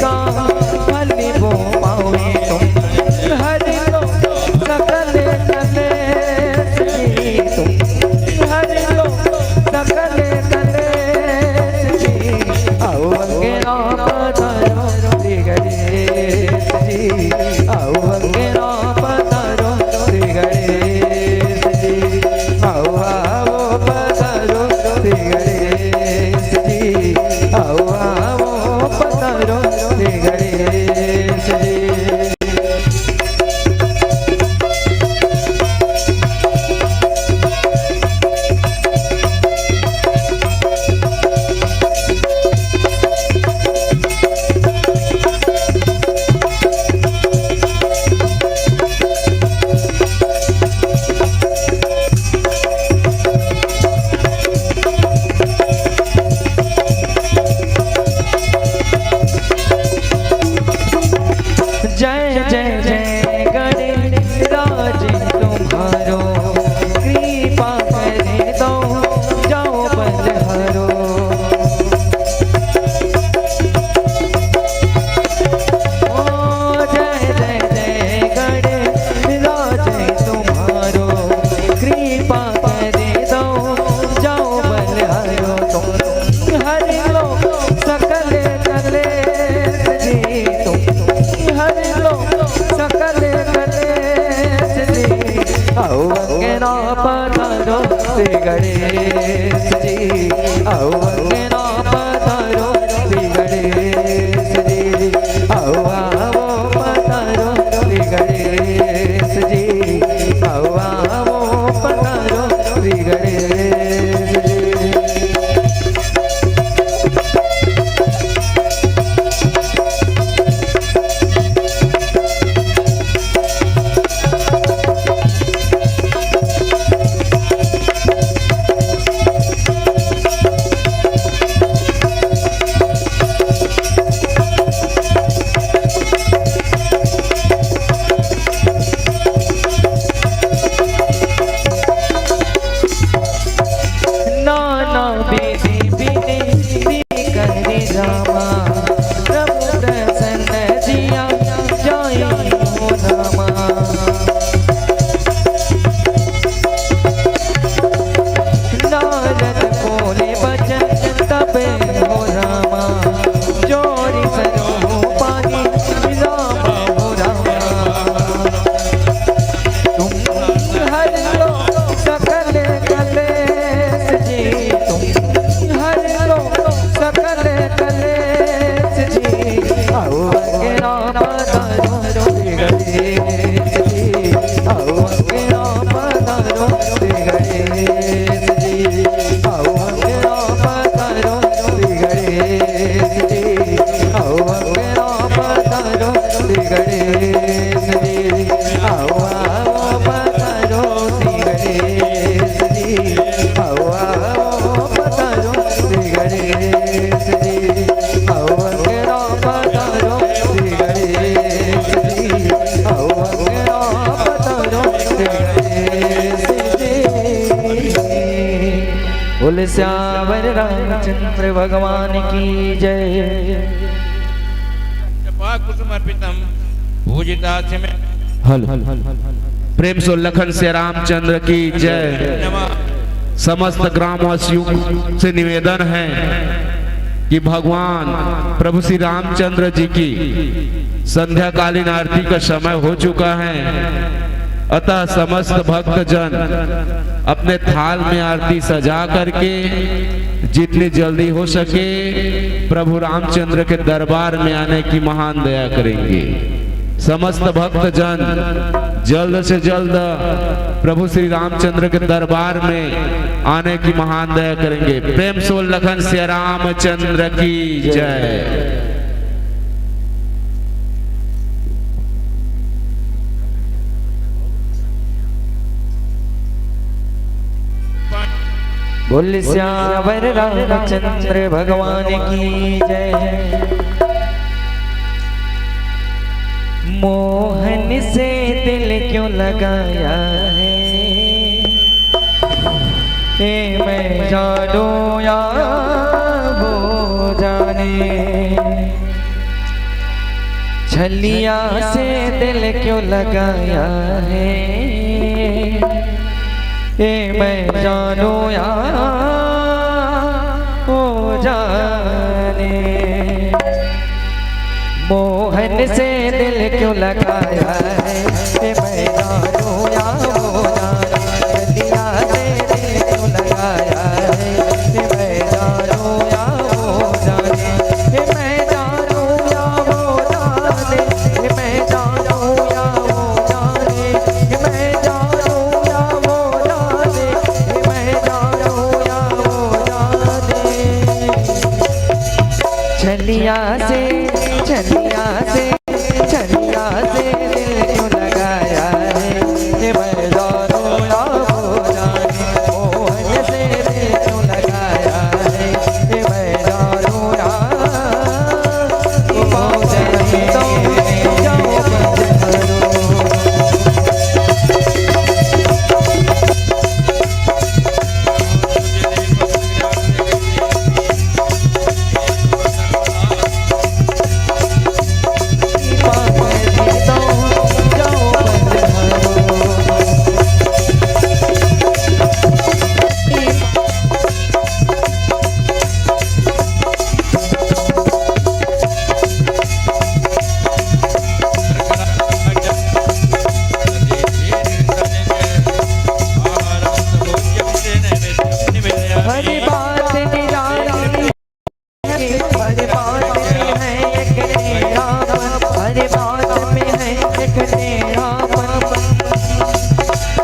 का फल वो पाओगे तुम। हर लो सकल कलेश जी तुम, हर लो सकल कलेश जी। आओ अंगेरा पधारो श्री गणेश जी, आओ अंगेरा पधारो श्री गणेश जी, आओ आओ पधारो श्री गणेश जी, आओ आओ पधारो श्री गणेश जी। जय जय जय गणराज तुम्हारो, कृपा करे दो जाओ बलहारो। ओ जय जय जय गणराज तुम्हारो, कृपा करे दो जाओ बलहारो। तुम हर लो सकल कलेश जी तुम, हर लो सकल कलेश जी। आओ अंगना पधारो श्री गणेश जी, आओ अंगना पधारो श्री गणेश जी, आओ आओ पधारो श्री गणेश जी, आओ आओ पधारो श्री गणेश जी। नाना विधि विधि करे रामा, प्रभु प्रसन्न जिया जाय हो नामा। नारद बोले बचन तब हो रामा, जोरी सरो पानी रामा हो रामा। तुम हर लो सकल कलेश जी तुम, हर लो सकल कलेश जी। आओ अंगेरा पधारो श्री गणेश जी, आओ अंगेरा पधारो श्री गणेश जी, आओ अंगेरा पधारो श्री गणेश जी, आओ अंगेरा पधारो श्री गणेश जी, आओ आओ पधारो श्री गणेश जी, आओ आओ पधारो श्री गणेश जी, आओ अंगेरा पधारो श्री गणेश जी, आओ अंगेरा पधारो श्री गणेश जी। बोले श्यावर रामचंद्र भगवान की जय। कुसुमर्पितम पूजिता में हल प्रेम से लखन से रामचंद्र की जय। समस्त ग्रामवासियों से निवेदन है कि भगवान प्रभु श्री रामचंद्र जी की संध्याकालीन आरती का समय हो चुका है, अतः समस्त भक्तजन अपने थाल में आरती सजा करके जितनी जल्दी हो सके प्रभु रामचंद्र के दरबार में आने की महान दया करेंगे। समस्त भक्तजन जल्द से जल्द प्रभु श्री रामचंद्र के दरबार में आने की महान दया करेंगे। प्रेम से लखन से रामचंद्र की जय। बोल श्यावर रामचंद्र भगवान की जय। मोहन से दिल क्यों लगाया है, मैं जानूं या वो जाने। छलिया से दिल क्यों लगाया है, ये मैं जानू या हो जाने। मोहन से दिल क्यों लगाया है, ये मैं जानू या हो जाने। छलिया से दिल क्यों लगाया है, ये मैं जानू या हो जाने। ये मैं जानू या हो जाने, ये मैं जानू या हो जाने। ये मैं जानू या हो जाने, ये मैं जानू या हो जाने। छलिया से छलिया से छलिया से दिल क्यों लगाया है, ये मैं जानू या हो जाने। मोहन से दिल क्यों लगाया है, ये मैं जानू या हो जाने। जाओ बंद करो। हरी बात निराली, हरी बात में है एक टेढ़ापन, हरी बात में है एक टेढ़ापन।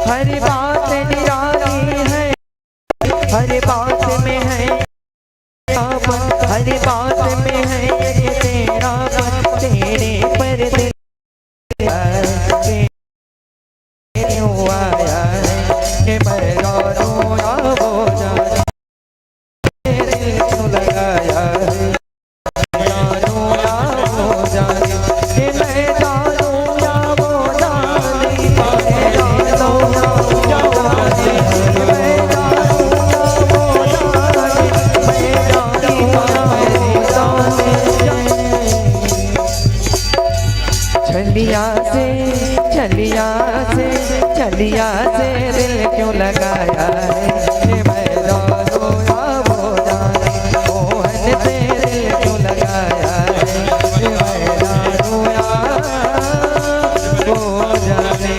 हरी बात निराली है, हरी बात में है टेढ़ापन, हरी बात में है एक टेढ़ापन। तेरे पर दिल क्यों आया है, ये मैं जानू या हो जाने। दिल क्यों लगाया है, जानू या हो जाने। ये मैं जानू या हो जाने, मैं जानू या हो जाने। मैं जानू या हो जाने, मैं जानू या हो जाने। छलिया से छलिया से छलिया से दिल क्यों लगाया है, ये मैं जानू या हो जाने। मोहन से दिल क्यों लगाया है, ये मैं जानू या हो जाने।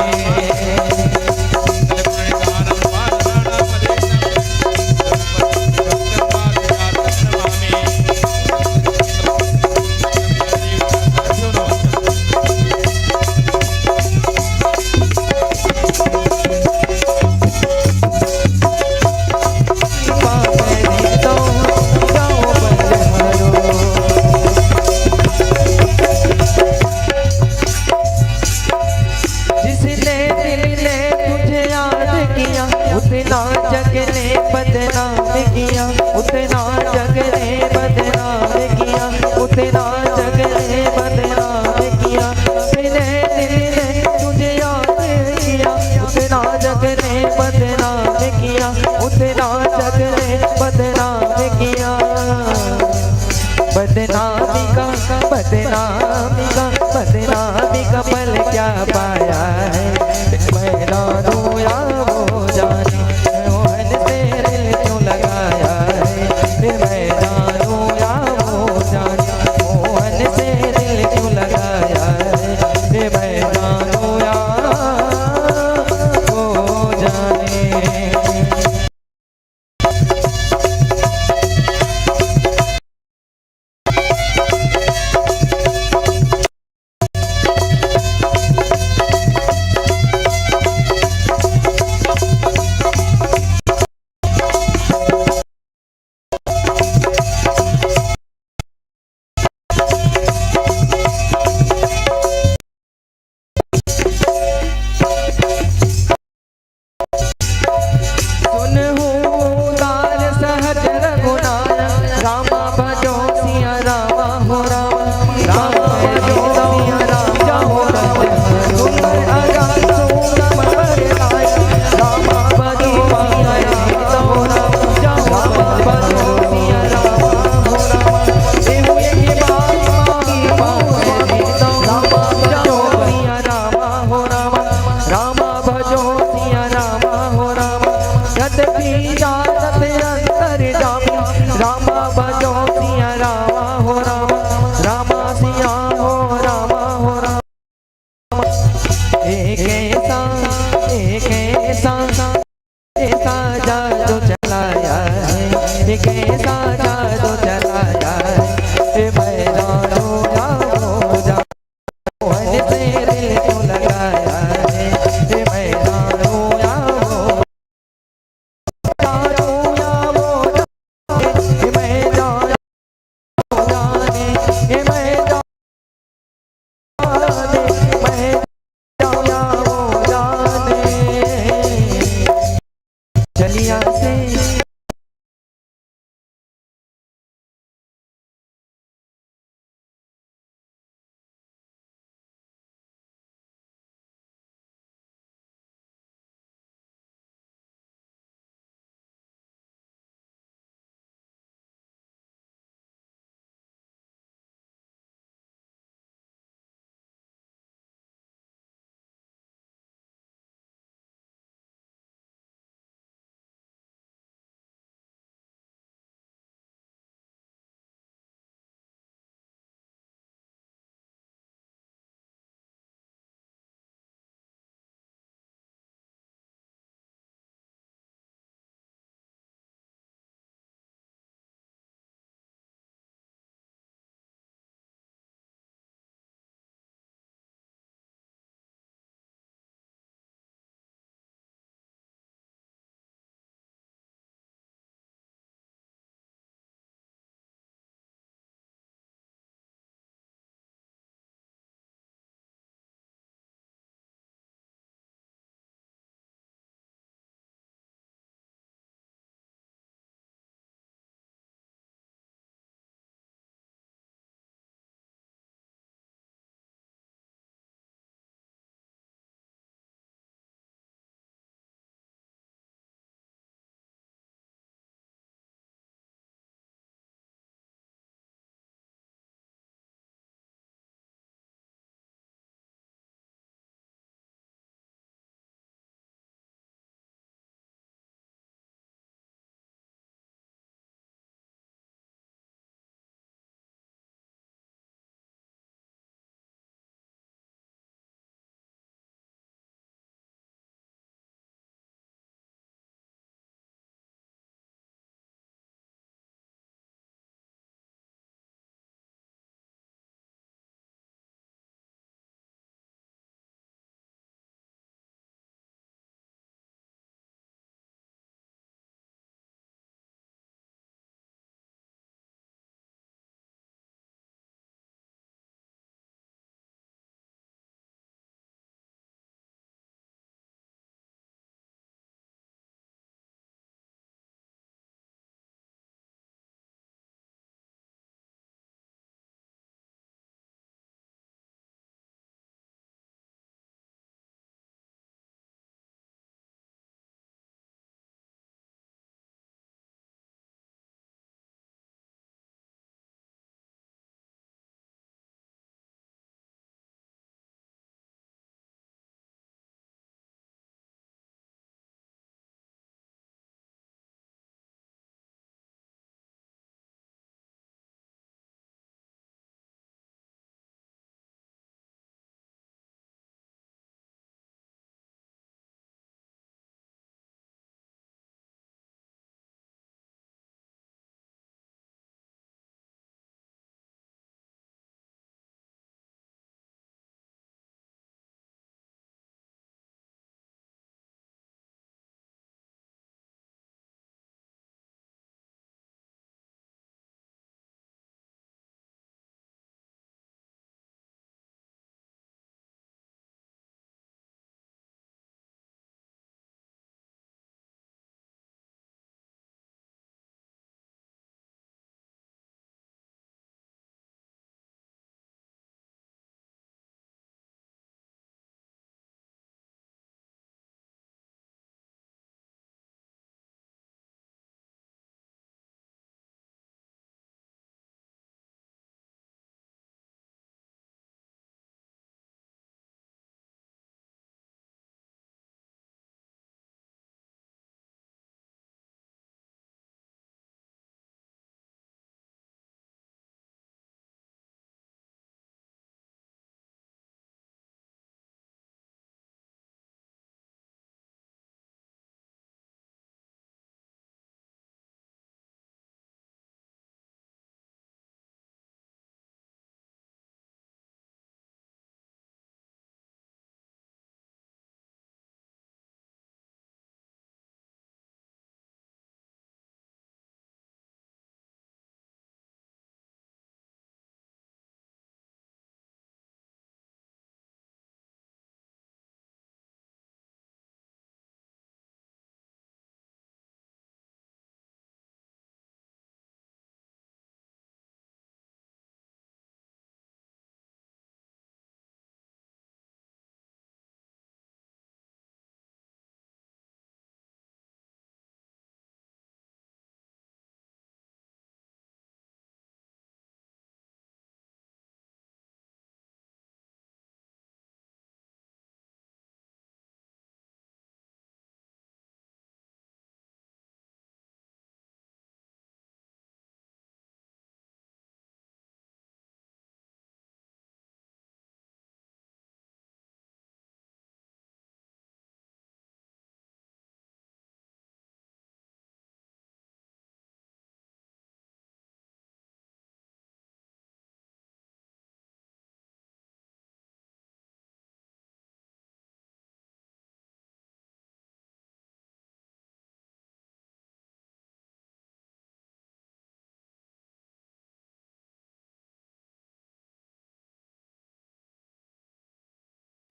जिसने दिल ने तुझे याद किया, उतना जग ने बदनाम किया। उतना जग ने बदनाम किया, उतना जग ने बदनाम किया। जिसने दिल ने तुझे याद किया, उतना जग ने बदनाम किया। उतना जग ने बदनाम किया। बदनामी का बदनामी का बदनामी का फल क्या पाया है, मैं जानू या हो जाने। मोहन से दिल क्यों लगाया है, मैं जानू या हो जाने। मोहन से दिल क्यों लगाया है, मैं जानू या हो जाने। बजो सिया रामा हो रामा, रामा सिया हो रामा हो रामा। एक ऐसा जादू चलाया है, एक ऐसा जादू चलाया है, मैदानो रामो जा मोहन से दिल को लगाया है, मैदानो रामो जादू रामो मैदान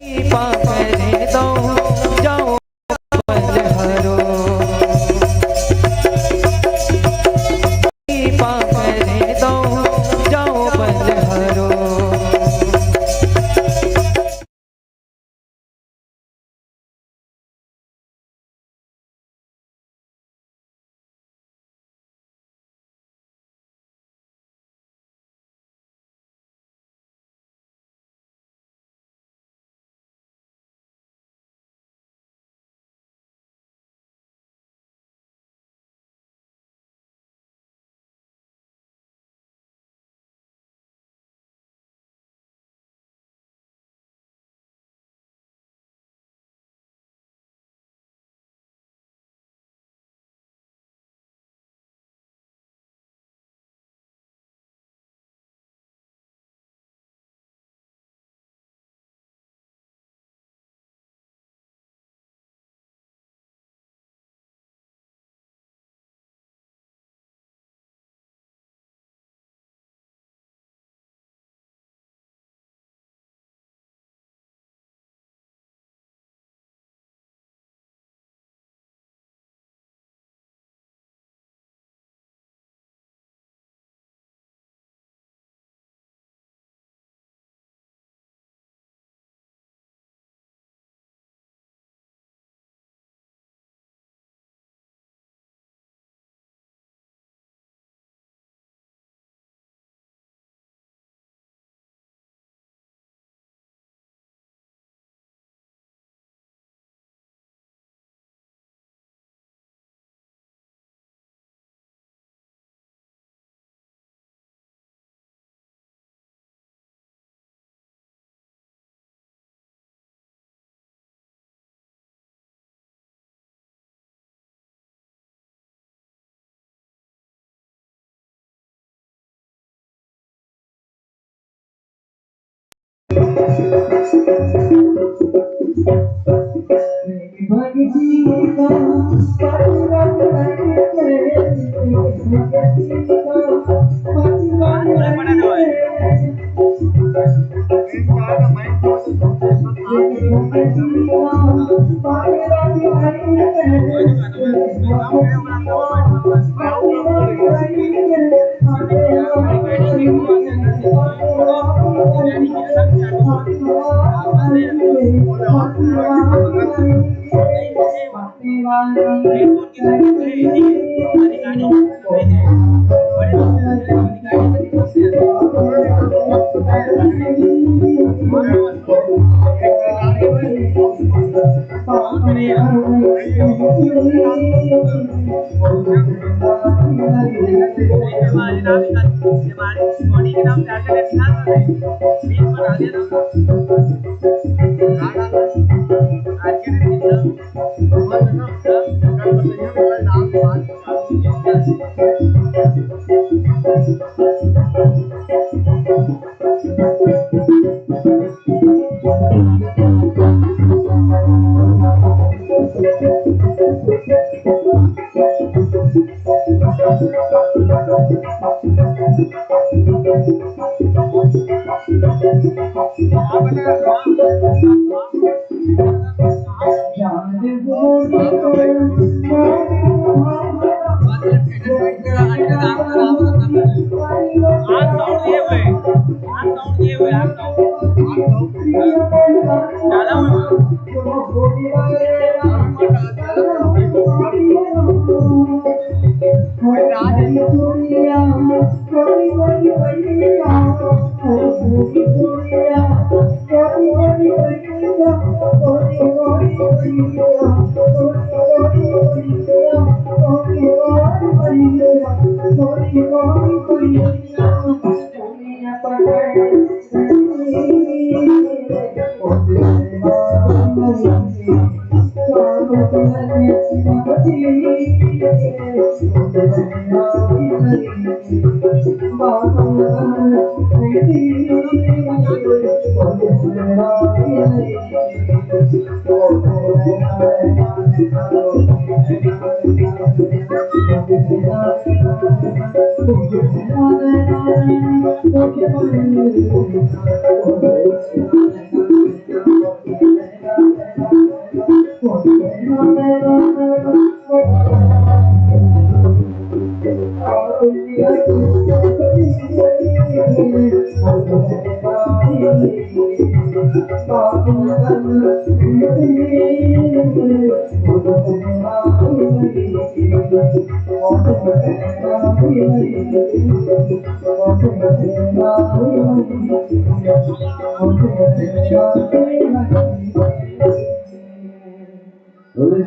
कृपा करे दो जाओ बलहरो कृपा करे दो जाओ बलहरो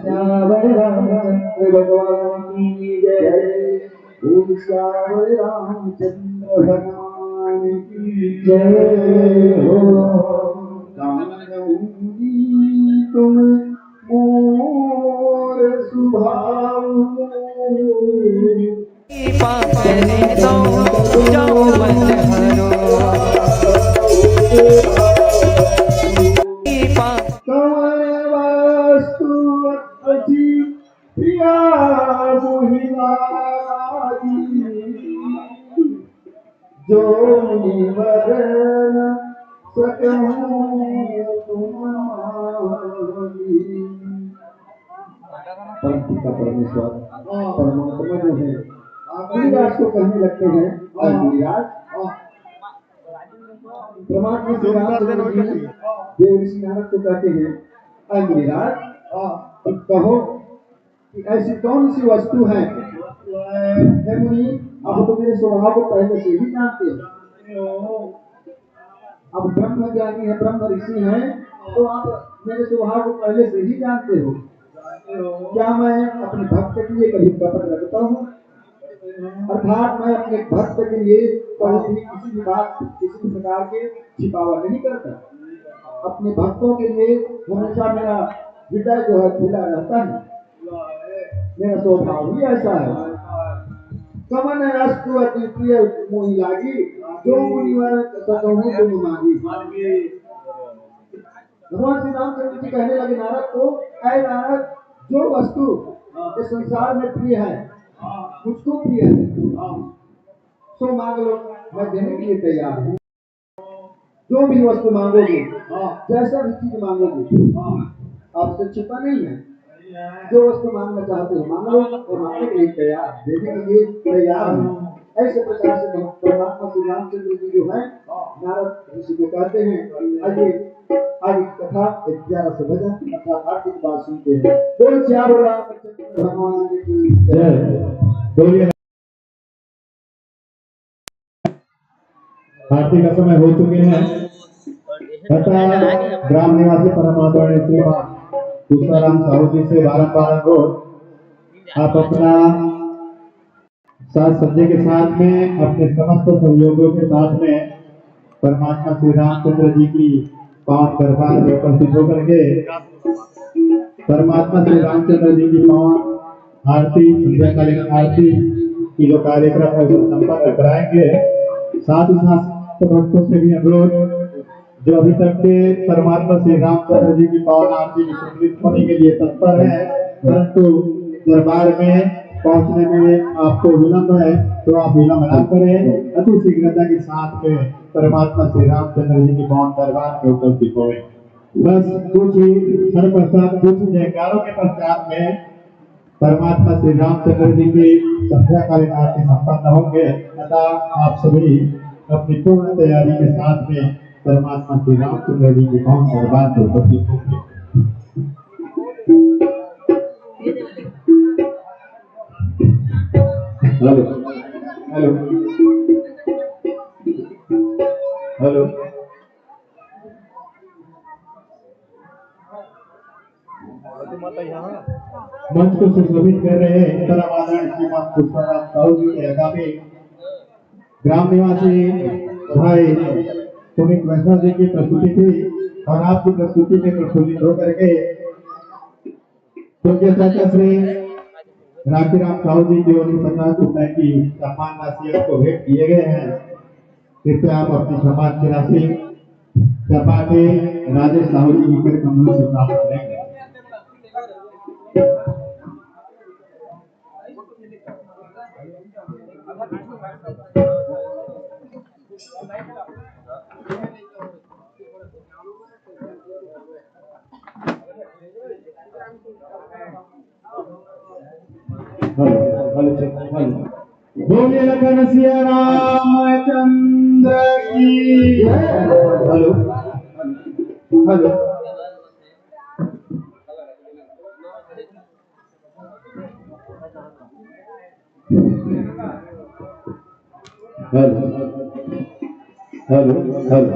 श्यावर रामचंद्र भगवान की जय। ओम श्यावर रामचंद्र भगवान की जय हो। जानऊंगी तुम मोर सुभाव पापने दो जाओ मन हरो कमल वास्तु अति प्रिया मुहिलागी जो निवरण सकूं तुम्हारी। परम पिता परमेश्वर परमात्मा जो है गिरिराज को कहने लगते हैं गिरिराज परमात्मा श्री रामचंद्र जी देव ऋषि नारद को कहते हैं गिरिराज कहो कि ऐसी कौन सी वस्तु है हे मुनि आप तो मेरे स्वभाव को पहले से ही जानते हो। अब ब्रह्म ज्ञानी है ब्रह्म ऋषि हैं तो आप मेरे स्वभाव को पहले से ही जानते हो। क्या मैं अपने भक्त के लिए कभी कपट रखता हूँ? अर्थात मैं अपने भक्त के लिए कभी भी किसी भी बात किसी भी प्रकार के छिपावा नहीं करता। अपने भक्तों के लिए हमेशा मेरा हृदय जो है खुला रहता है। मेरा स्वभाव ही ऐसा है। कमन अस्तु अति प्रिय मोहि लागी जो मुनिवर सकहु तुम मांगी। भगवान श्री रामचंद्र जी कहने लगे नारद को, ऐ नारद जो वस्तु इस संसार में प्रिय है मुझको प्रिय है सो मांग लो मैं देने के लिए तैयार हूँ। जो भी वस्तु मांगोगे जैसा भी चीज मांगोगे आपसे छिपा नहीं है। जो वस्तु मांगना चाहते हो मांग लो और मांगने के लिए तैयार देने के लिए तैयार हूँ। ऐसे प्रकार से परमात्मा श्री रामचंद्र जी जो है नारद ऋषि को कहते हैं। आगे कथा 11 से भजन तथा आर्थिक बात सुनते हैं। बोल श्यावर रामचंद्र भगवान की जय। आरती का समय हो चुके हैं तथा ग्राम निवासी परमात्मा श्रीमान तुलसाराम साहू जी से बारंबार अनुरोध आप अपना साथ सज्जे के साथ में अपने समस्त सहयोगियों के साथ में परमात्मा श्री रामचंद्र जी की पावन दरबार में उपस्थित होकर के परमात्मा श्री रामचंद्र जी की पावन आरती संध्याकालीन आरती की जो कार्यक्रम है वो संपन्न कराएंगे। साथ ही साथ भक्तों से भी अनुरोध जो अभी तक के परमात्मा श्री रामचंद्र जी की पावन आरती में सम्मिलित होने के लिए तत्पर है परंतु दरबार में पहुंचने में आपको विलंब है तो आप विलंब न करें। अति शीघ्रता के साथ में परमात्मा श्री रामचंद्र जी की पावन दरबार में उपस्थित होवे। बस कुछ ही क्षण पश्चात कुछ जयकारों के पश्चात में परमात्मा श्री रामचंद्र जी की संध्याकालीन आरती संपन्न होंगे तथा आप सभी अपनी पूर्ण तैयारी के साथ में परमात्मा श्री रामचंद्र जी की पावन दरबार में उपस्थित होंगे। हेलो हेलो हेलो मंच को सुशोभित कर रहे हैं परम आदरणीय श्रीमान तुलसाराम साहू जी के आगामी ग्राम निवासी भाई पुनीत वैष्णव जी की प्रस्तुति थी और आपकी प्रस्तुति में प्रफुल्लित होकर के पूज्य चाचा श्री राखीराम साहू जी की ओर से 50 रुपए की सम्मान राशि को भेंट किए गए हैं। कृपया आप अपनी सम्मान की राशि सपा के राजेश साहू जी की कमलों से प्राप्त करेंगे। बोलिए लखन सिया रामचंद्र की hello hello hello hello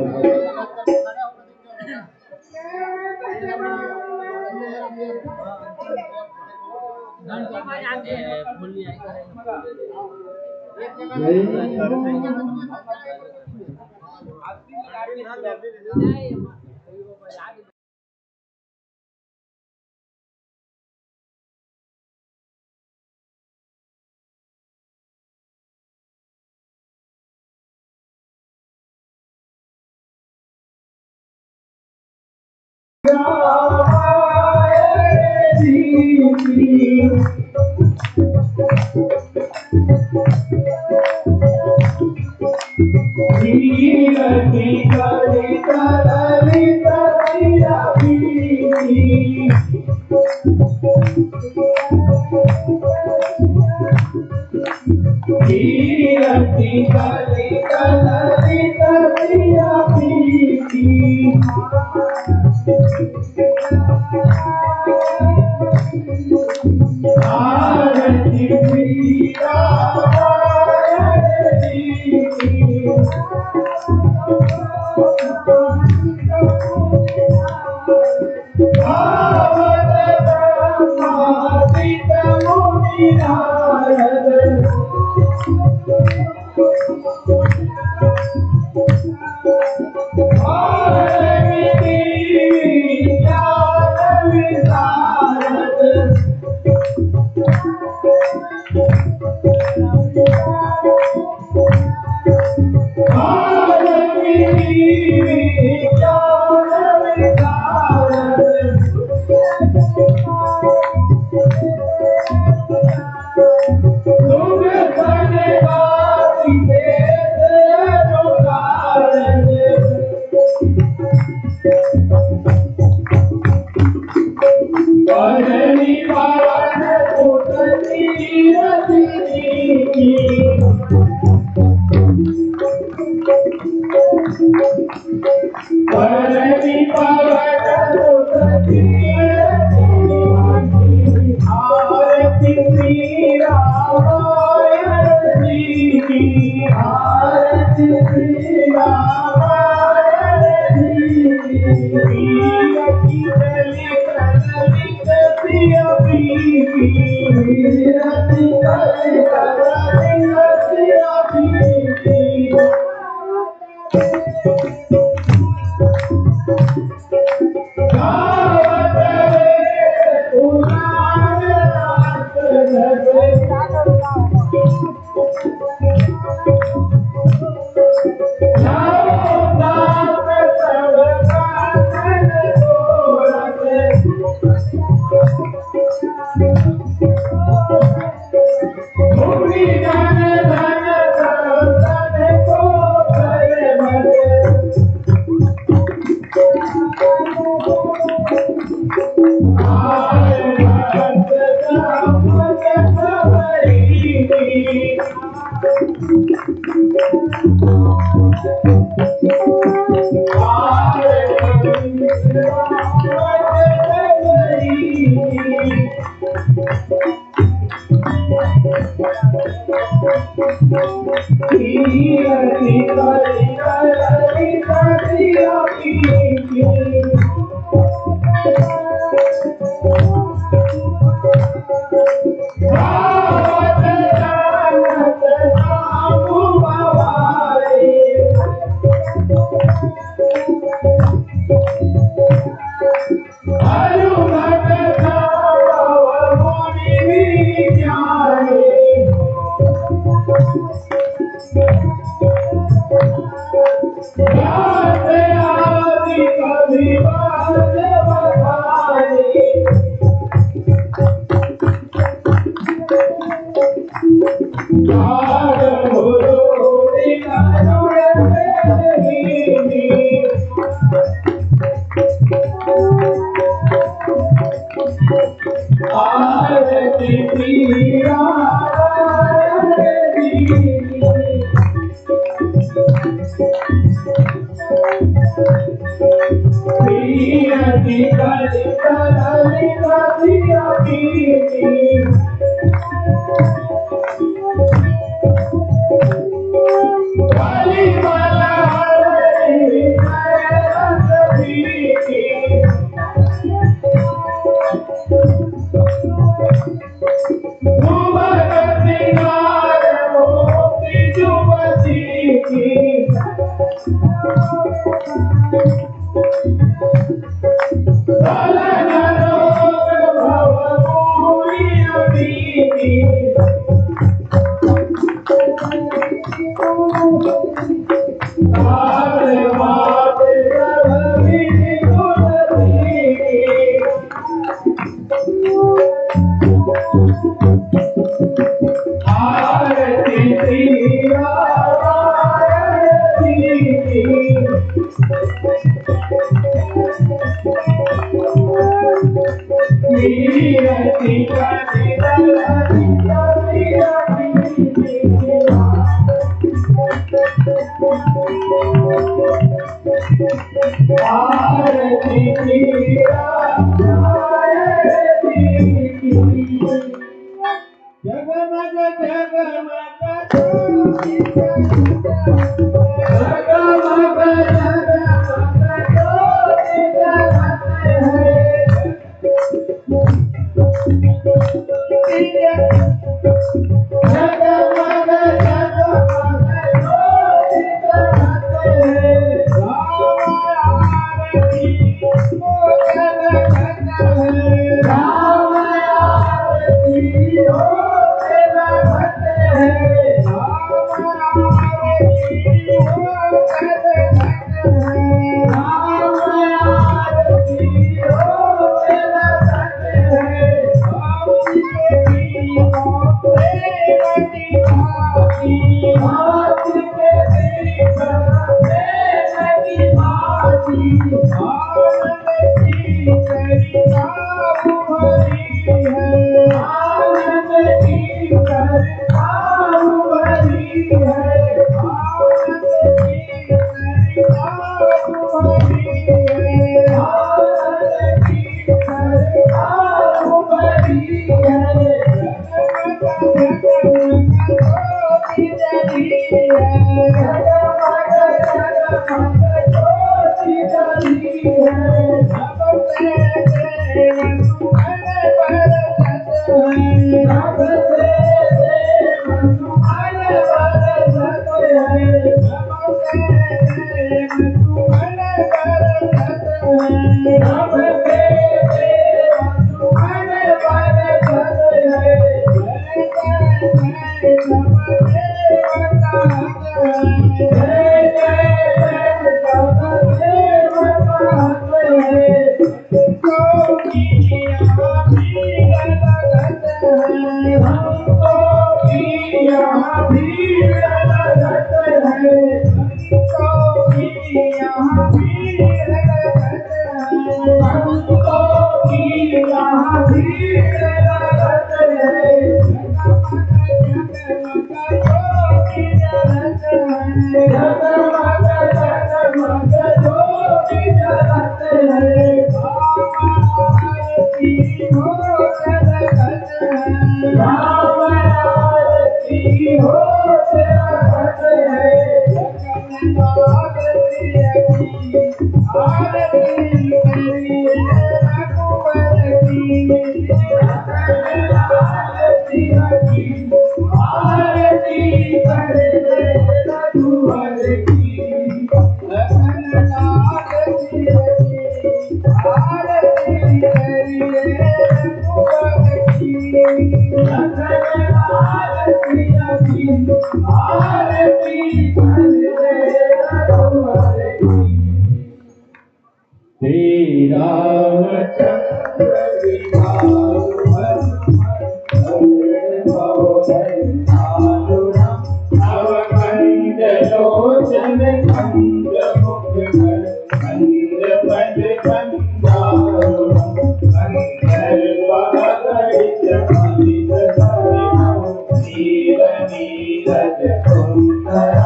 Neeraj सुंदर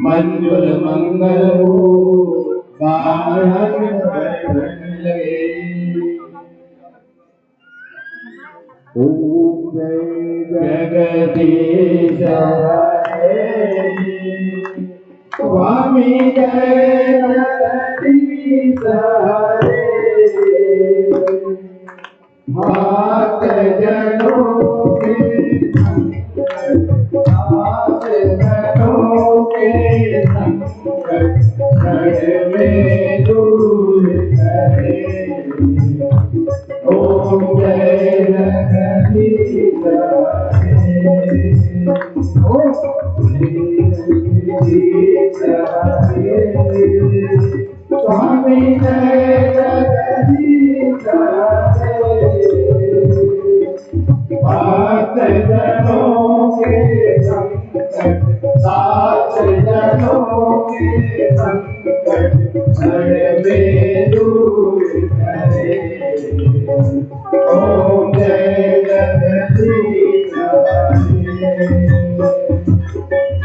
मंजुल मंगल हो लगे। ओम जगदीश स्वामी जय जगदीश भक्त जनों के संकट में दूर करे। ओम जय जगदीश स्वामी जय जगदीश भक्त जनों के संकट साथ जनों के संकट में दूर करे। ओम जय जगदीश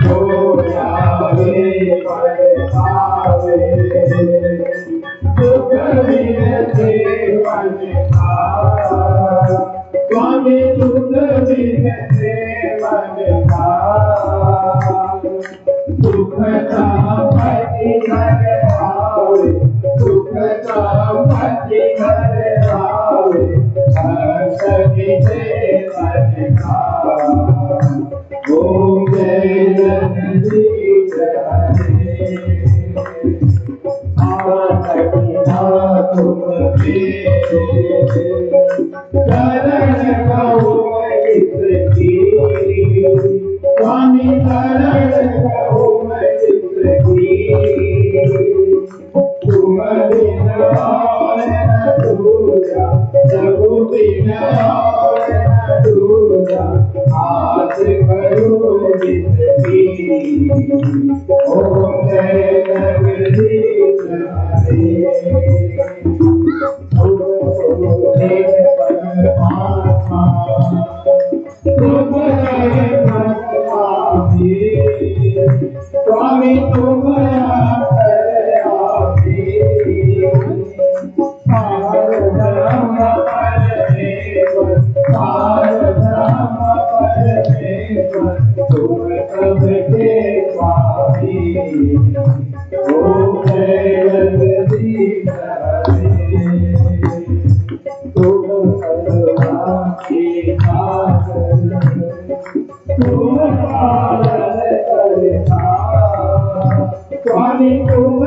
जो जावे पर पावे दुख विनते मन का स्वामी दुख विनते मन का दुख संपत्ति घर आवे दुख संपत्ति घर आवे सभी से मन का। ओम जय जगदीश तुम शरण कहो इसकी स्वामी शरण कहो इसकी तुम बिन और न दूजा जगु बिन और न दूजा हाथ करो जिसकी। ओम जय जगदीश स्वामी तुम स्वामी तुम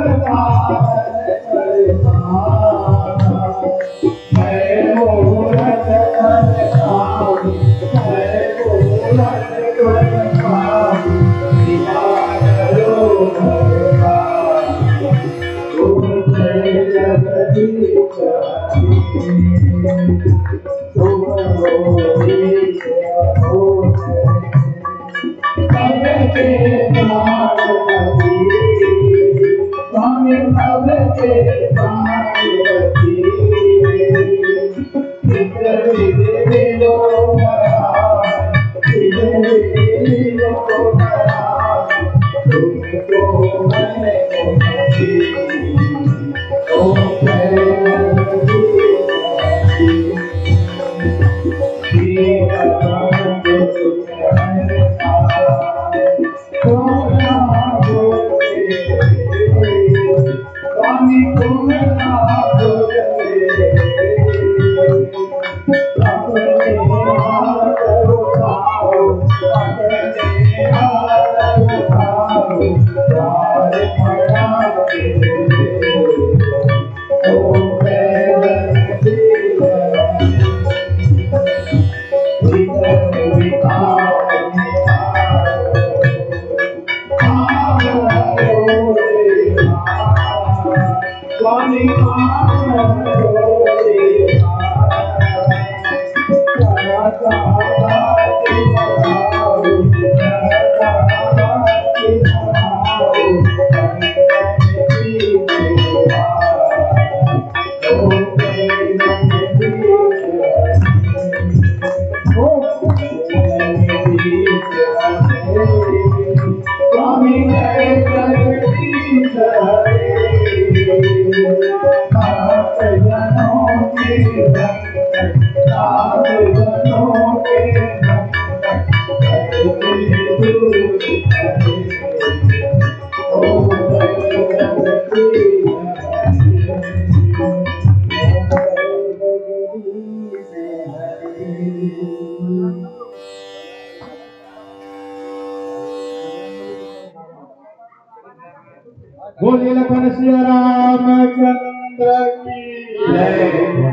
बोलिए लखन सिया रामचंद्र की जय।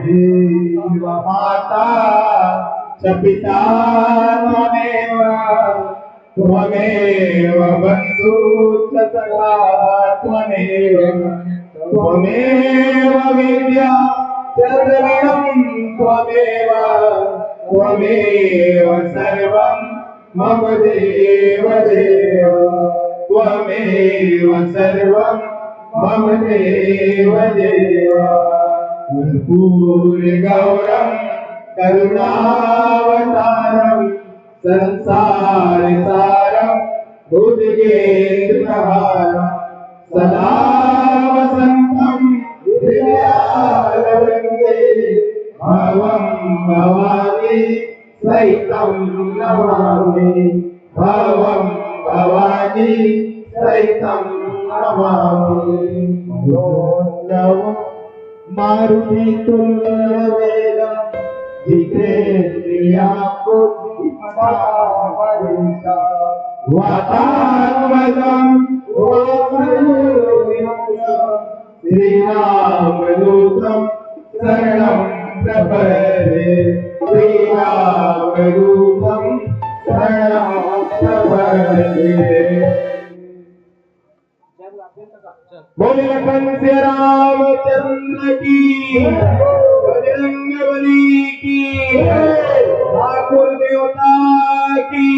देव माता च पिता त्वमेव बंधु च सखा त्वमेव विद्या च द्रविणं त्वमेव सर्वं मम देव देव त्वमेव सर्वं मम देव देव। कर्पूर गौरं करुणावतारं संसार सारं भुजगेन्द्रहारं सदा वसन्तं हृदयारविन्दे भवं भवानी सहितं नमामि भवं भवानी सहितं नमामि। मारुति तुल्य वेगं जितेन्द्रिया बुद्धिमता वातात्मजं श्रीरामदूतं शरणं प्रपद्ये श्रीरामदूतं शरणं प्रपद्ये। बोले लखन सिया रामचंद्र की बजरंग बली की ठाकुर देवता की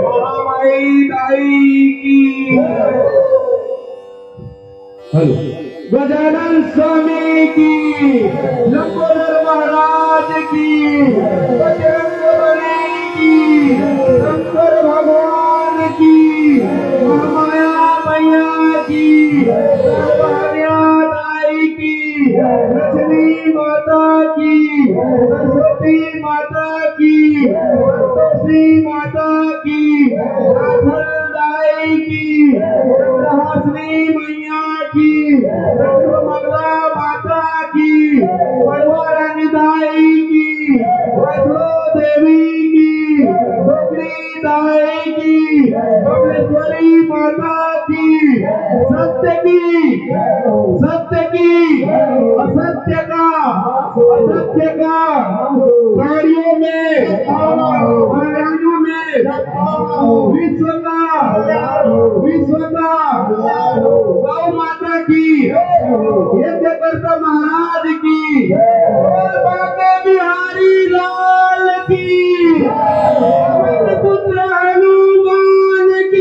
महामाई दाई की गजानन स्वामी की लंबोदर महाराज की बजरंग बली की शंकर भगवान की महामाया मैया की दाई की लक्ष्मी माता की सरस्वती माता की संतोषी माता की दाई की हासनी मैया की मंगला माता की परवारानी दाई की वैष्णो देवी की डोगरी दाई की कमलेश्वरी माता की सत्य की असत्य का प्राणियों में प्राणियों में विश्व का गौ माता की यज्ञकर्ता महाराज की बाके बिहारी लाल की पुत्र हनुमान की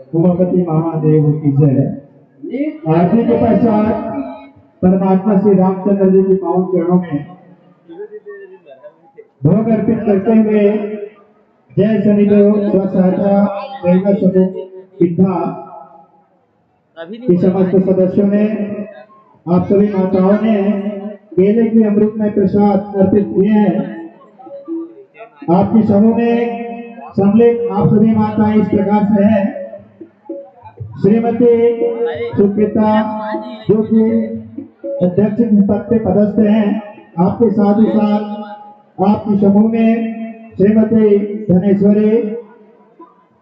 उमापति महादेव की जय। आरती के पश्चात परमात्मा श्री रामचंद्र जी के पावन चरणों में भोग अर्पित करते हुए जय शनिदेव स्वसहायता प्रेरणा समूह पिता के समस्त सदस्यों ने, आप सभी माताओं ने केले की अमृत में प्रसाद अर्पित किए हैं। आपके समूह में सम्मिलित आप सभी माताएं इस प्रकार से हैं। श्रीमती सुप्रीता जो कि अध्यक्ष पद पे पदस्थ हैं, आपके साथ ही साथ आपके समूह में श्रीमती धनेश्वरी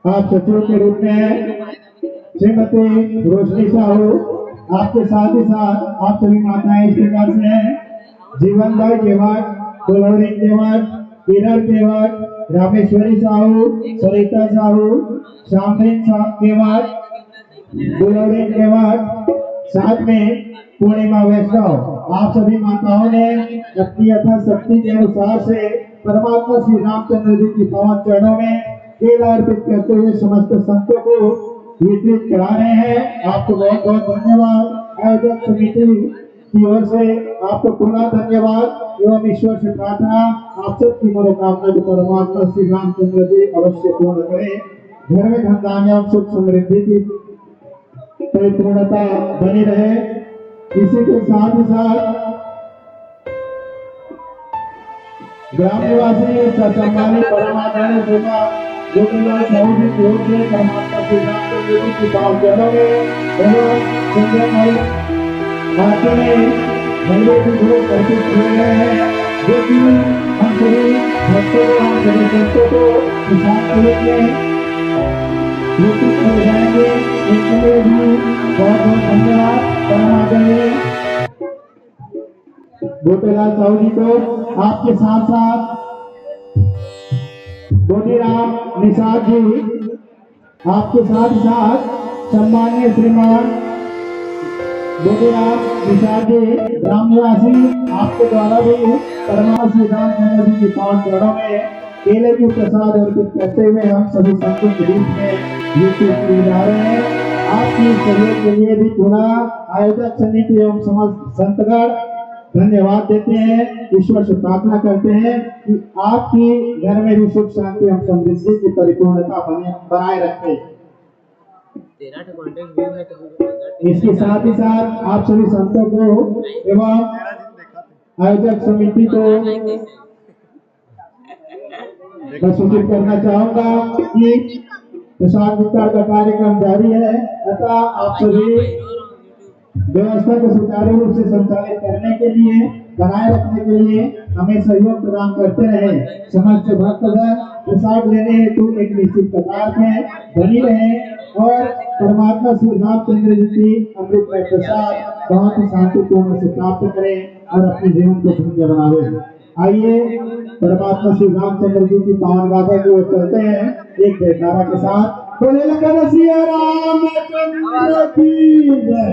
आप सचिव के रूप में हैं, श्रीमती रोशनी साहू आपके साथ ही साथ आप सभी माताएं इस प्रकार से हैं। जीवन भाई केवट, कुलहरी केवट, किरण केवट, रामेश्वरी साहू, सरिता साहू, श्यामदेव केवट, गुलौरी केवट, साथ में पूर्णिमा वैष्णव, आप सभी माताओं ने अपनी यथाशक्ति के अनुसार से परमात्मा श्री रामचंद्र जी की पावन चरणों में केला अर्पित करते हुए समस्त संतों को वितरित करा रहे हैं। आपको बहुत बहुत धन्यवाद। आयोजक समिति की ओर से आपको पुनः धन्यवाद एवं ईश्वर से प्रार्थना आप सबकी मनोकामना को परमात्मा श्री रामचंद्र जी अवश्य पूर्ण करें। घर में धन धान्य एवं सुख समृद्धि की परिपूर्णता बनी रहे। इसी के साथ ही साथ ग्राम निवासी सम्मानित परमाचार्य सेवा गोपीलाल साहू जी की ओर से परमात्मा श्री रामचंद्र जी की पावन चरणों में एवं संजय आरती में मंदिर की भोग अर्पित किए गए हैं, जो कि हम सभी भक्तों को, हम सभी संतों को प्रसाद के रूप में वितरित किए जाएंगे। इसके लिए भी बहुत बहुत धन्यवाद परमाचार्य गोपीलाल साहू जी को। आपके साथ साथ बोधीराम निषाद जी, आपके साथ साथ सम्मानीय श्रीमान बोधीराम निषाद जी ग्राम निवासी, आपके द्वारा भी परमात्मा श्री रामचंद्र जी की पावन चरणों में केले की प्रसाद अर्पित करते हुए हम सभी संतों के बीच में वितरित किए जा रहे हैं। आपकी सहयोग के लिए भी पुनः आयोजक समिति एवं समस्त संतगण धन्यवाद देते हैं। ईश्वर से प्रार्थना करते हैं कि आपकी घर में भी सुख शांति एवं समृद्धि की परिपूर्णता बनाए रखे। इसके साथ ही साथ आप सभी संतों को एवं आयोजक समिति को मैं सूचित करना चाहूंगा कि प्रसाद वितरण का कार्यक्रम जारी है, अतः आप सभी व्यवस्था को सुचारू रूप से संचालित करने के लिए, बनाए रखने के लिए हमें सहयोग प्रदान करते रहे। समस्त भक्तगण प्रसाद लेने हेतु एक निश्चित कतार में बनी रहे और परमात्मा श्री रामचंद्र जी की अमृतमय प्रसाद बहुत ही शांतिपूर्ण से प्राप्त करें और अपने जीवन को धन्य बनावे। आइए परमात्मा श्री रामचंद्र जी की पावन गाथा की ओर चलते हैं एक जयकारा के साथ। बोले लखन सिया रामचंद्र की जय।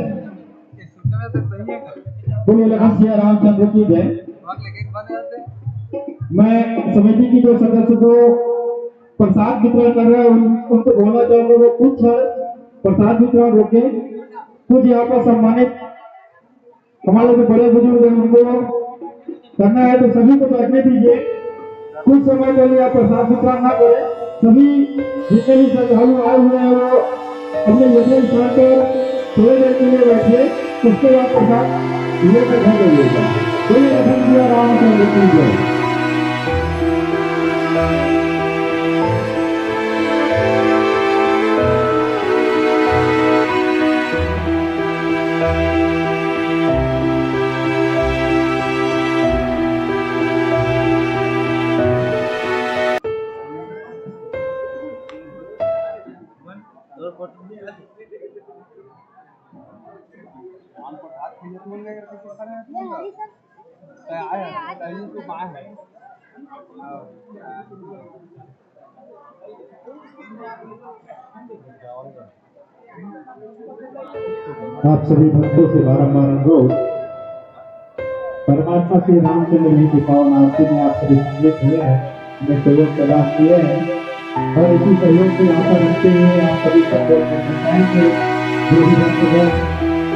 बोले लखन सिया रामचंद्र की जय। मैं समिति की जो सदस्य को प्रसाद वितरण कर रहे हैं उनको बोलना चाहूंगा वो कुछ प्रसाद वितरण रोके। कुछ यहाँ पर सम्मानित हमारे जो बड़े बुजुर्ग हैं उनको करना है तो सभी को बैठने दीजिए। कुछ समय के लिए आप प्रसाद वितरण ना करें। सभी जितने भी श्रद्धालु आए हुए हैं वो अपने यज्ञ स्थान पर थोड़ी देर के लिए बैठिए, उसके बाद प्रसाद लेकर घर जाइएगा। कोई रखन दिया रामचंद्र की जय। आप सभी भक्तों से बारंबार अनुरोध, परमात्मा श्री रामचंद्र जी की पावन आरती में आप सभी सम्मिलित हुए हैं, हमें सहयोग प्रदान किए हैं और इसी सहयोग को आशा रखते हुए आप सभी संकल्प जो भी भक्तगण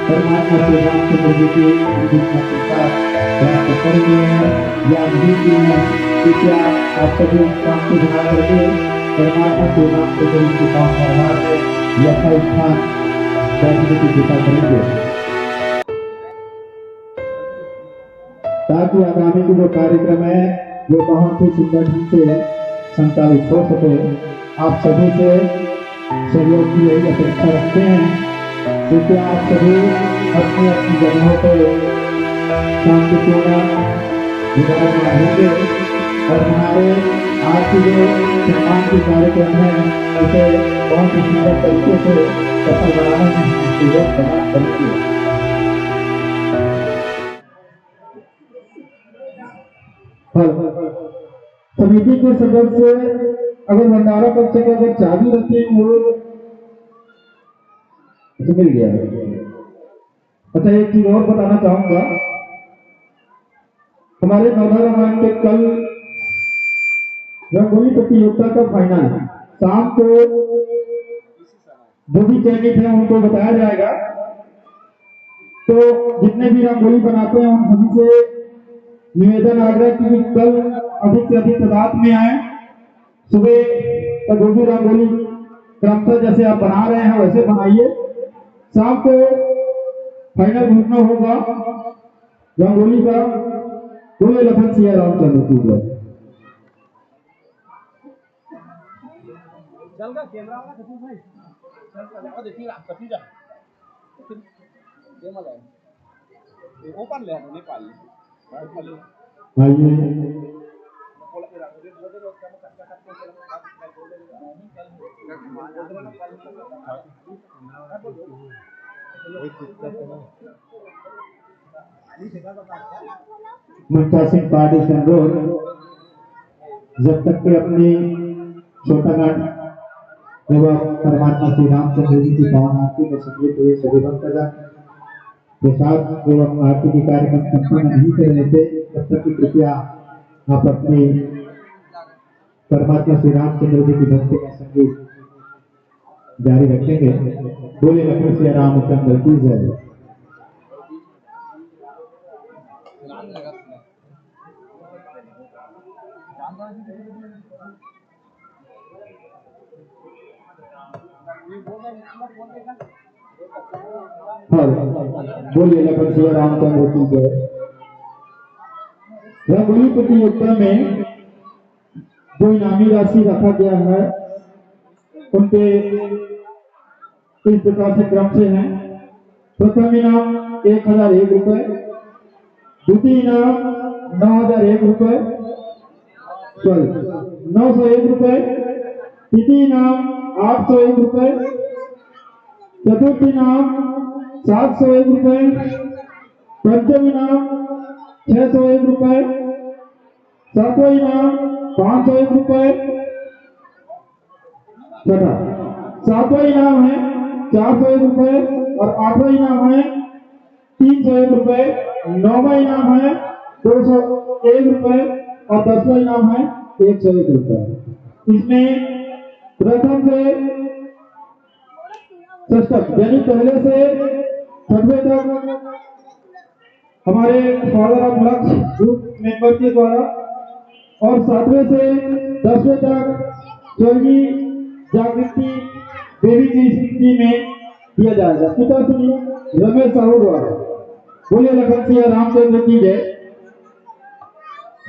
परमात्मा श्री रामचंद्र जी की अंतिम संस्कार प्राप्त कर लिए हैं या नहीं किए हैं, कृपया आप सभी उस काम को बना करके परमात्मा श्री रामचंद्र जी की पावन दरबार में यथा स्थान बैठने की कृपा करेंगे, ताकि आगामी की जो कार्यक्रम है वो बहुत ही सुंदर ढंग से संचालित हो सके। आप सभी से सहयोग की यही अपेक्षा रखते हैं। कृपया आप सभी अपनी अपनी जगहों पर शांतिपूर्ण विराजमान होंगे और हमारे आज की जो सम्मान की कार्यक्रम है उसे बहुत ही सुंदर तरीके से सफल बनाने में सहयोग प्रदान करेंगे। समिति के सदस्य अगर भंडारा पक्ष के अगर चाबी रखे वो मिल गया है। अच्छा, एक चीज और बताना चाहूंगा, हमारे नौधा रामायण के कल रंगोली प्रतियोगिता का फाइनल शाम को जो भी चयनित है उनको बताया जाएगा। तो जितने भी रंगोली बनाते हैं उन सभी से निवेदन आग्रह की कल अधिक से अधिक तादाद में आए। सुबह तक जो भी रंगोली क्रमशः जैसे आप बना रहे हैं वैसे बनाइए। शाम को फाइनल घोषणा होगा रंगोली का। बोले लखन सिया रामचंद्र की जय। कैमरा वाला कथी भाई चल देखिए आप कथी जा केमल है ओपन ले नेपाल आइए मुंटा सिंह पार्टी से अनुरोध, जब तक के अपनी छोटाघाट एवं परमात्मा श्री रामचंद्र जी की पावन आरती में सम्मिलित हुए सभी भक्तगण प्रसाद एवं आरती की कार्यक्रम संपन्न नहीं कर रहे थे, तब तक की कृपया आप अपने परमात्मा श्री रामचंद्र जी की भक्ति में संगीत जारी रखेंगे। बोले लक्ष्मण श्री रामचंद्र की जय। बोलिए लखन श्री रामचंद्र की जय। रंगोली प्रतियोगिता में जो इनामी राशि रखा गया है उनके इस प्रकार से क्रम से हैं। प्रथम इनाम 1001 रुपए, द्वितीय इनाम 9001 रुपए, 901 रुपए, तृतीय इनाम 801 रुपए, चतुर्थ इनाम 701 रुपए, पंचम इनाम 601 रुपए, सातवां इनाम 501 रुपए, छठा सातवां इनाम है 401 रुपए और आठवां इनाम है 301 रुपए, नौवां इनाम है 201 रुपए और 10वां इनाम है 101 रुपए। इसमें प्रथम से षष्ठ यानी पहले से छठवें तक हमारे फादर ऑफ लक्ष्य ग्रुप मेंबर के द्वारा और 7वें से 10वें तक स्वर्गीय जागृति देवी की स्मृति में दिया जाएगा। पिता श्री रमेश साहू द्वारा। बोले लखन सिया रामचंद्र की जय।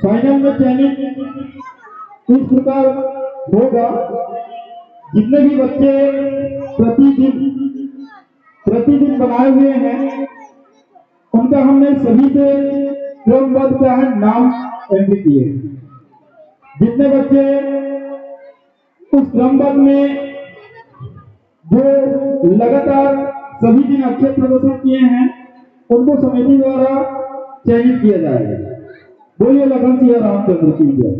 फाइनल में चयनित इस प्रकार होगा, जितने भी बच्चे प्रतिदिन बनाए हुए हैं उनका हमने सभी से क्रमबद्ध क्या है नाम एंट्री किए। जितने बच्चे उस क्रमबद्ध में जो लगातार सभी दिन अच्छे प्रदर्शन किए हैं उनको समिति द्वारा चयनित किया जाएगा। बोलिए लखन सिंह रामचंद्र की जय।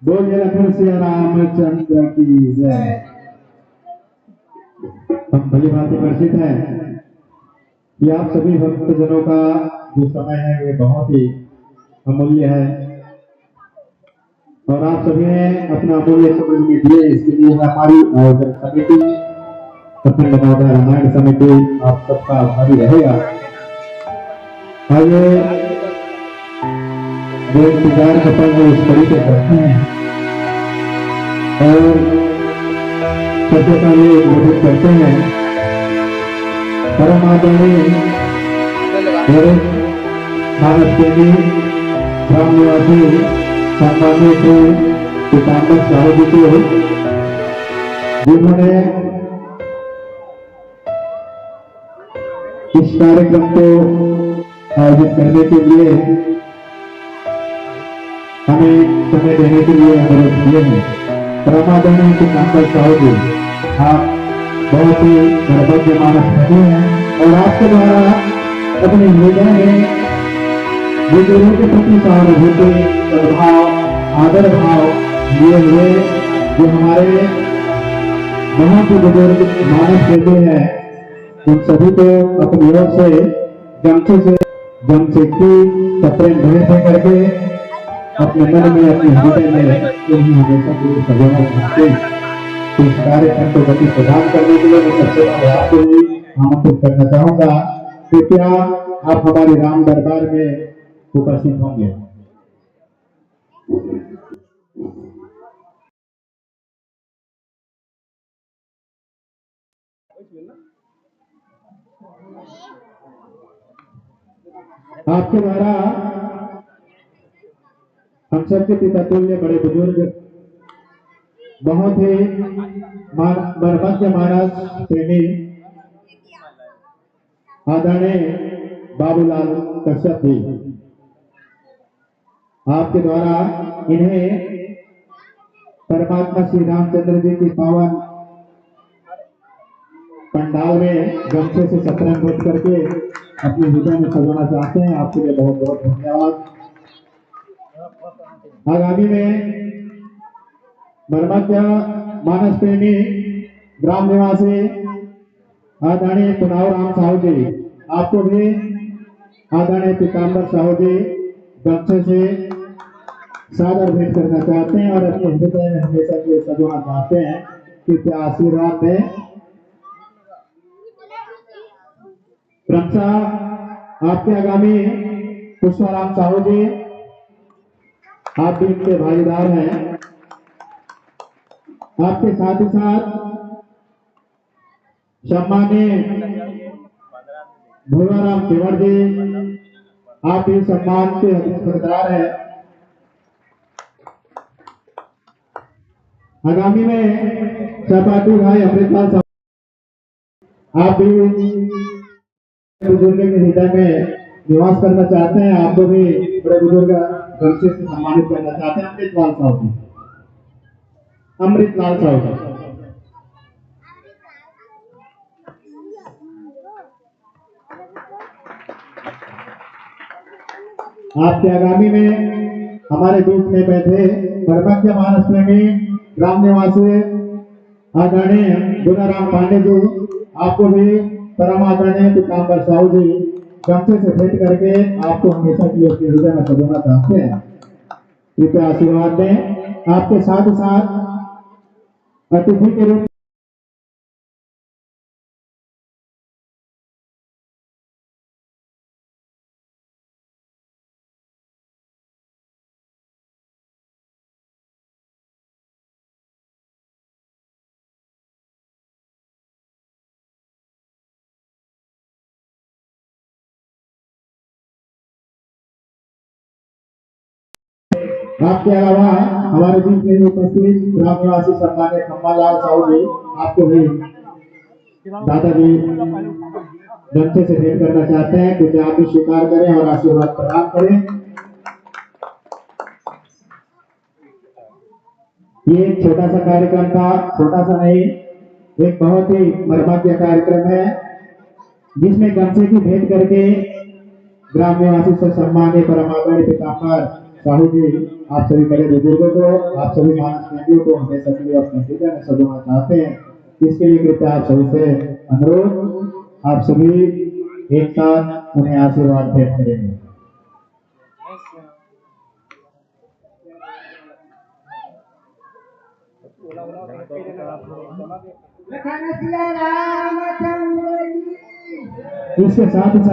बोलिए लखन सिंह रामचंद्र की जय। हम भली भांति परिचित हैं कि आप सभी भक्तजनों का जो समय है वे बहुत ही अमूल्य है और आप सभी ने अपना अमूल्य समय में दिए। इसके लिए हमारी आयोजन समिति अखंड नवोदय रामायण समिति आप सबका आभारी रहेगा। आइए जो इंतजार अपन वो इस तरीके करते हैं और सबसे पहले विजिट करते हैं परम आदरणीय मानस प्रेमी ग्राम निवासी सम्मानित श्री पीताम्बर साहू जी को, जिन्होंने इस कार्यक्रम को आयोजित करने के लिए हमें समय देने के लिए अनुरोध किए हैं। परमादरणीय पीताम्बर साहू जी, आप बहुत ही सर्वज्ञ मानस प्रेमी हैं और आपके द्वारा अपने हृदय में बुजुर्गों के प्रति सहानुभूति, सद्भाव, आदर भाव लिए हुए जो हमारे बहुत ही बुजुर्ग मानस देते हैं, उन सभी को अपनी ओर से जमशेदपुर सप्रेम भेंट दे करके अपने मन में, अपने हृदय में उन्हें हमेशा के लिए सजाना चाहते हैं। इस कार्यक्रम को गति प्रदान करने के लिए मैं सबसे पहले आपको भी आमंत्रित करना चाहूंगा। कृपया आप हमारे राम दरबार में उपस्थित होंगे। आपके द्वारा हम सबके पिता तुल्य बड़े बुजुर्ग, बहुत ही मर्मज्ञ मानस प्रेमी आदरणीय बाबूलाल कश्यप जी, आपके द्वारा इन्हें परमात्मा श्री रामचंद्र जी की पावन पंडाल में गमछे से सत्रह भेंट करके अपने हृदय में सजाना चाहते हैं। आपके लिए बहुत बहुत धन्यवाद। आगामी में मर्मज्ञ मानस प्रेमी ग्राम निवासी आदरणीय पुनाव राम साहू जी, आपको भी आदरणीय पीताम्बर साहू जी गमछे से सादर भेंट करना चाहते हैं और अपने हृदय में हमेशा के सजाना चाहते हैं। कृपया आशीर्वाद दें। क्रमशः आपके आगामी पुष्पाराम साहू जी, आप भी इनके भागीदार हैं। आपके साथ ही साथ सम्मानीय भोलाराम केवड़ जी, आप भी सम्मान के हकदार हैं। आगामी में सहपाठी भाई अमृतलाल साहब, आप भी बुजुर्ग के हृदय में निवास करना चाहते हैं। आपको भी बड़े बुजुर्ग गमछे से सम्मानित करना चाहते हैं। अमृतलाल साहब जी, अमृतलाल साहब जी, आपके आगामी में हमारे बीच में बैठे मर्मज्ञ मानस प्रेमी ग्राम निवासी आदरणीय गुनाराम पांडे जी, आपको भी परम आदरणीय पीताम्बर साहू जी गमछे से भेंट करके आपको हमेशा के लिए अपने हृदय में सजाना चाहते हैं। कृपया आशीर्वाद दें। आपके साथ साथ अतिथि के रूप आपके अलावा हमारे बीच में उपस्थित ग्राम निवासी सम्मानित खम्मालाल साहू जी, आपको भी दादाजी गमछे से भेंट करना चाहते हैं। कृपया आप भी स्वीकार करें और आशीर्वाद प्रदान करें। ये एक छोटा सा कार्यक्रम था, छोटा सा नहीं, एक बहुत ही मर्मज्ञ कार्यक्रम है जिसमें गमछे की भेंट करके ग्राम निवासी से सम्मानित परम आदरणीय पीताम्बर साहू जी, आप सभी बड़े बुजुर्गों को, आप सभी मानस प्रेमियों को हमेशा के लिए अपने हृदय में सजाना चाहते हैं। इसके लिए कृपया आप सभी से अनुरोध, आप सभी एक साथ उन्हें आशीर्वाद भेंट करेंगे। इसके साथ ही साथ